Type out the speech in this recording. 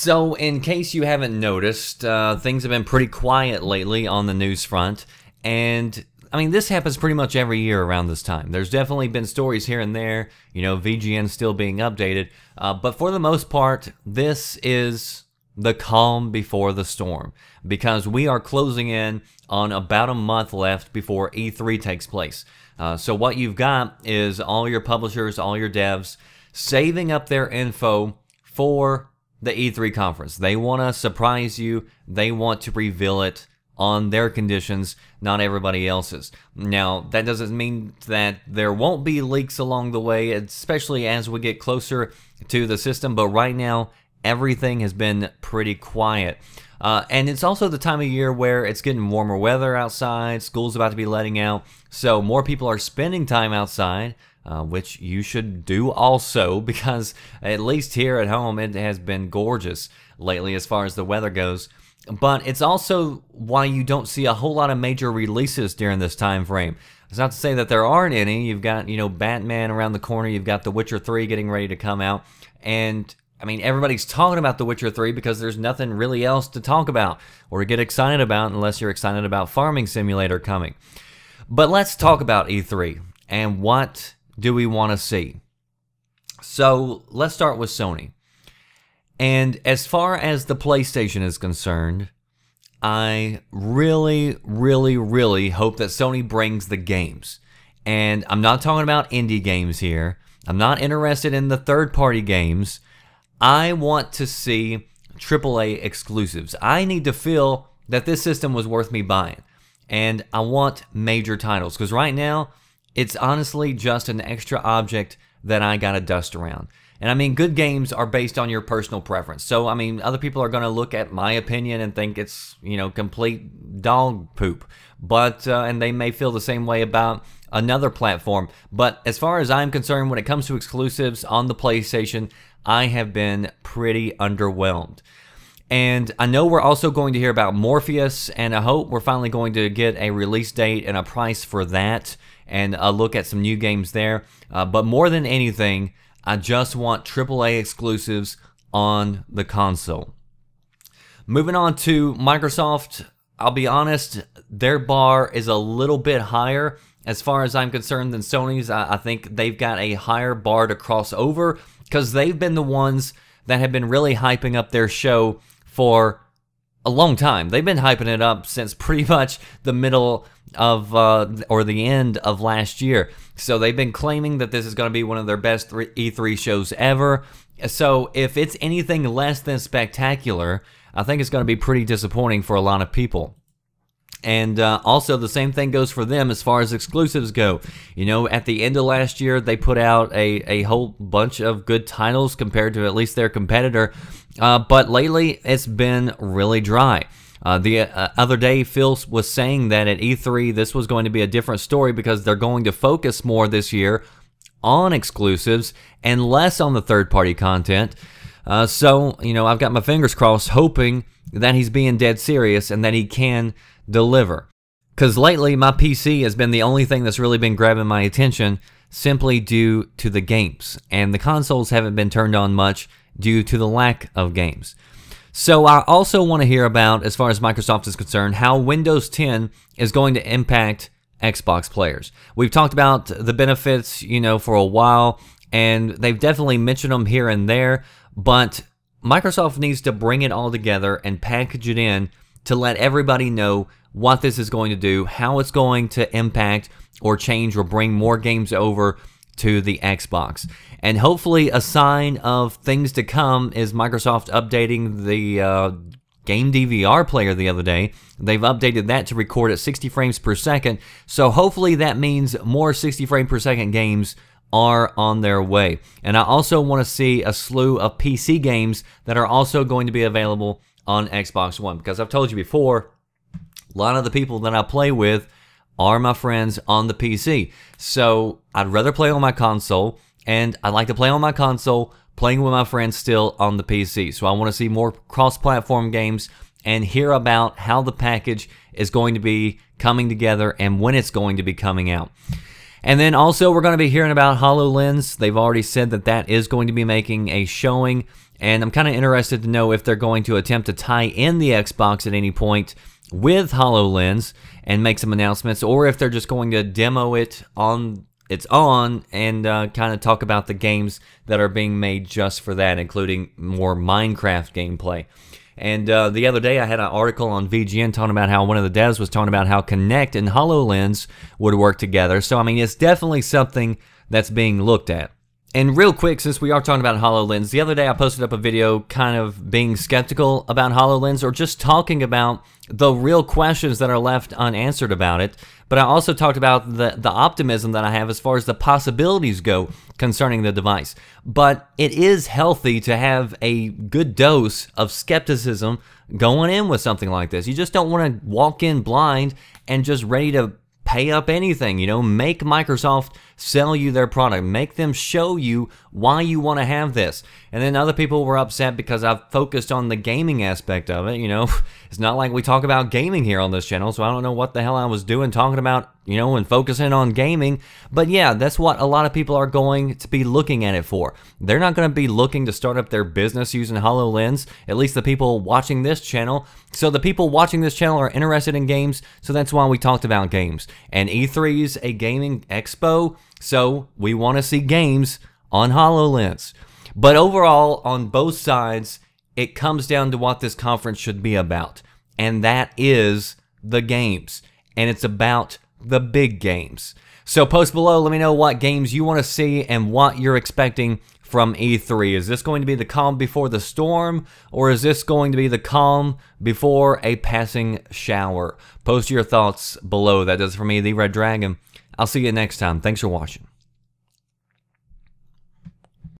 So, in case you haven't noticed, things have been pretty quiet lately on the news front, and I mean, this happens pretty much every year around this time. There's definitely been stories here and there, VGN still being updated, but for the most part, this is the calm before the storm, because we are closing in on about a month left before E3 takes place. So what you've got is all your publishers, all your devs, saving up their info for the E3 conference. They want to surprise you. They want to reveal it on their conditions, not everybody else's. Now, that doesn't mean that there won't be leaks along the way, especially as we get closer to the system, but right now, everything has been pretty quiet. And it's also the time of year where it's getting warmer weather outside, school's about to be letting out, so more people are spending time outside, which you should do also, because at least here at home it has been gorgeous lately as far as the weather goes. But it's also why you don't see a whole lot of major releases during this time frame. It's not to say that there aren't any. You've got, Batman around the corner, you've got The Witcher 3 getting ready to come out, and I mean, everybody's talking about The Witcher 3 because there's nothing really else to talk about or to get excited about unless you're excited about Farming Simulator coming. But let's talk about E3 and what do we want to see. So let's start with Sony. And as far as the PlayStation is concerned, I really, really, really hope that Sony brings the games. And I'm not talking about indie games here. I'm not interested in the third-party games. I want to see AAA exclusives. I need to feel that this system was worth me buying. And I want major titles, because right now, it's honestly just an extra object that I gotta dust around. And I mean, good games are based on your personal preference. So, I mean, other people are gonna look at my opinion and think it's, complete dog poop. But, and they may feel the same way about another platform. But as far as I'm concerned, when it comes to exclusives on the PlayStation, I have been pretty underwhelmed. And I know we're also going to hear about Morpheus, and I hope we're finally going to get a release date and a price for that, and a look at some new games there. But more than anything, I just want AAA exclusives on the console. Moving on to Microsoft, I'll be honest, their bar is a little bit higher as far as I'm concerned than Sony's. I think they've got a higher bar to cross over, because they've been the ones that have been really hyping up their show for a long time. They've been hyping it up since pretty much the middle of, or the end of last year. So they've been claiming that this is going to be one of their best E3 shows ever. So if it's anything less than spectacular, I think it's going to be pretty disappointing for a lot of people. And also the same thing goes for them as far as exclusives go. At the end of last year, they put out a whole bunch of good titles compared to at least their competitor. But lately, it's been really dry. The other day, Phil was saying that at E3, this was going to be a different story because they're going to focus more this year on exclusives and less on the third-party content. So, I've got my fingers crossed, hoping that he's being dead serious and that he can deliver. Because lately, my PC has been the only thing that's really been grabbing my attention, simply due to the games. And the consoles haven't been turned on much due to the lack of games. So I also want to hear about, as far as Microsoft is concerned, how Windows 10 is going to impact Xbox players. We've talked about the benefits, for a while, and they've definitely mentioned them here and there, but Microsoft needs to bring it all together and package it in to let everybody know what this is going to do, how it's going to impact or change or bring more games over to the Xbox. And hopefully a sign of things to come is Microsoft updating the Game DVR player the other day. They've updated that to record at 60 frames per second, so hopefully that means more 60 frame per second games are on their way. And I also want to see a slew of PC games that are also going to be available on Xbox One, because I've told you before, a lot of the people that I play with are my friends on the PC. So I'd rather play on my console, and I like to play on my console playing with my friends still on the PC. So I want to see more cross-platform games and hear about how the package is going to be coming together and when it's going to be coming out. And then also we're going to be hearing about HoloLens. They've already said that that is going to be making a showing And I'm kind of interested to know if they're going to attempt to tie in the Xbox at any point with HoloLens and make some announcements, or if they're just going to demo it on its own and kind of talk about the games that are being made just for that, including more Minecraft gameplay. And the other day I had an article on VGN talking about how one of the devs was talking about how Kinect and HoloLens would work together. So, I mean, it's definitely something that's being looked at. And real quick, since we are talking about HoloLens, the other day I posted up a video kind of being skeptical about HoloLens, or just talking about the real questions that are left unanswered about it. But I also talked about the optimism that I have as far as the possibilities go concerning the device. But it is healthy to have a good dose of skepticism going in with something like this. You just don't want to walk in blind and just ready to pay up anything. You know, make Microsoft sell you their product. Make them show you why you want to have this. And then other people were upset because I've focused on the gaming aspect of it. You know, it's not like we talk about gaming here on this channel, so I don't know what the hell I was doing talking about, you know, and focusing on gaming. But yeah, that's what a lot of people are going to be looking at it for. They're not going to be looking to start up their business using HoloLens, at least the people watching this channel. So the people watching this channel are interested in games, so that's why we talked about games. And E3 is a gaming expo, so we want to see games on HoloLens. But overall, on both sides, it comes down to what this conference should be about. And that is the games. And it's about the big games. So post below, let me know what games you want to see and what you're expecting from E3. Is this going to be the calm before the storm, or is this going to be the calm before a passing shower? Post your thoughts below. That does it for me, The Red Dragon. I'll see you next time. Thanks for watching.